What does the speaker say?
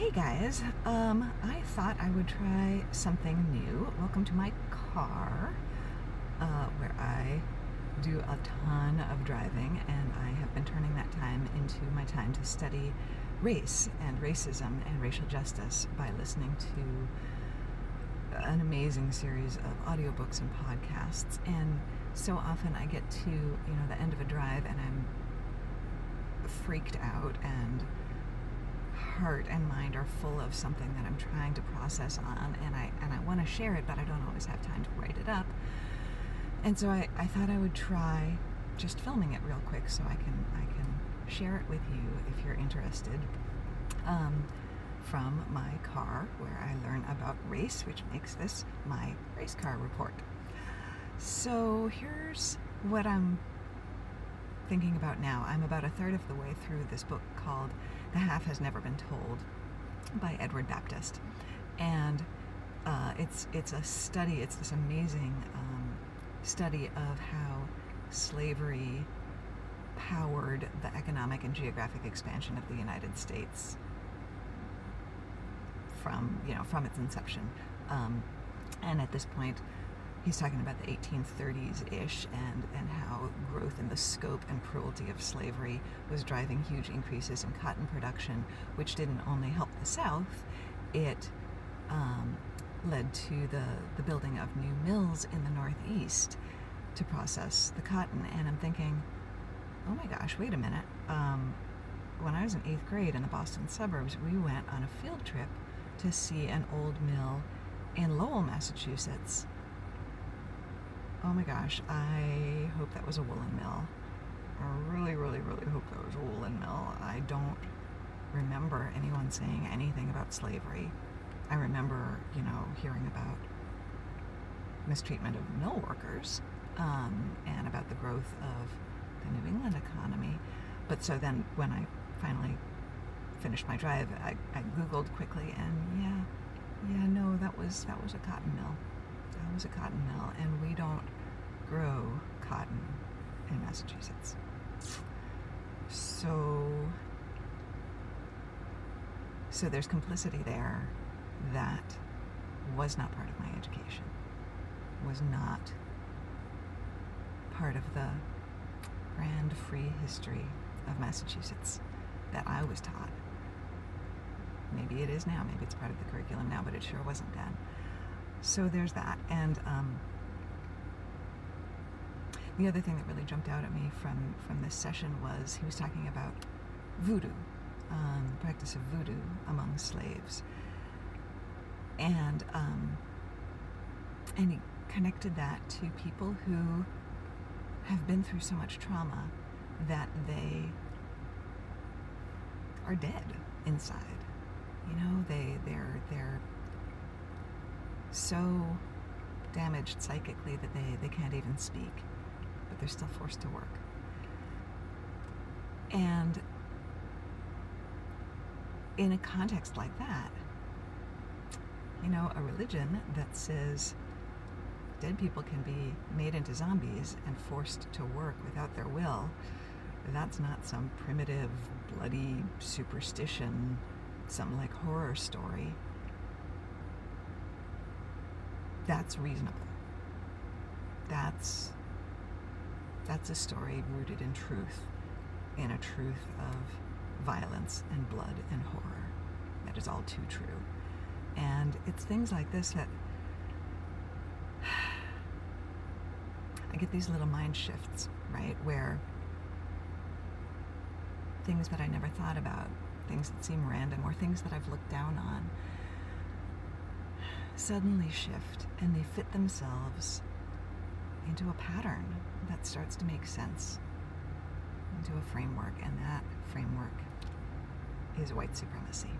Hey guys, I thought I would try something new. Welcome to my car, where I do a ton of driving, and I have been turning that time into my time to study race and racism and racial justice by listening to an amazing series of audiobooks and podcasts. And so often I get to, the end of a drive and I'm freaked out, and heart and mind are full of something that I'm trying to process on, and I want to share it, but I don't always have time to write it up. And so I thought I would try just filming it real quick so I can share it with you if you're interested, from my car, where I learn about race, which makes this my Racecar Report. So here's what I'm thinking about now. I'm about a third of the way through this book called The Half Has Never Been Told by Edward Baptist. And it's a study, it's this amazing study of how slavery powered the economic and geographic expansion of the United States from its inception. And at this point, he's talking about the 1830s-ish and how growth in the scope and cruelty of slavery was driving huge increases in cotton production, which didn't only help the South, it led to the building of new mills in the Northeast to process the cotton. And I'm thinking, oh my gosh, wait a minute. When I was in 8th grade in the Boston suburbs, we went on a field trip to see an old mill in Lowell, Massachusetts. Oh my gosh, I hope that was a woolen mill. I really, really, really hope that was a woolen mill. I don't remember anyone saying anything about slavery. I remember, hearing about mistreatment of mill workers, and about the growth of the New England economy. But so then when I finally finished my drive, I Googled quickly, and no, that was a cotton mill. That was a cotton mill, and we don't grow cotton in Massachusetts. So there's complicity there that was not part of my education, was not part of the grand free history of Massachusetts that I was taught. Maybe it is now, maybe it's part of the curriculum now, but it sure wasn't then. So there's that. And the other thing that really jumped out at me from this session was he was talking about voodoo, the practice of voodoo among slaves. And he connected that to people who have been through so much trauma that they are dead inside. They're so damaged psychically that they can't even speak, but they're still forced to work. And in a context like that, a religion that says dead people can be made into zombies and forced to work without their will, that's not some primitive, bloody superstition, some like horror story. That's reasonable. That's a story rooted in truth, in a truth of violence and blood and horror that is all too true. And it's things like this that I get these little mind shifts, right, where things that I never thought about, things that seem random, or things that I've looked down on, suddenly shift, and they fit themselves into a pattern that starts to make sense, into a framework, and that framework is white supremacy.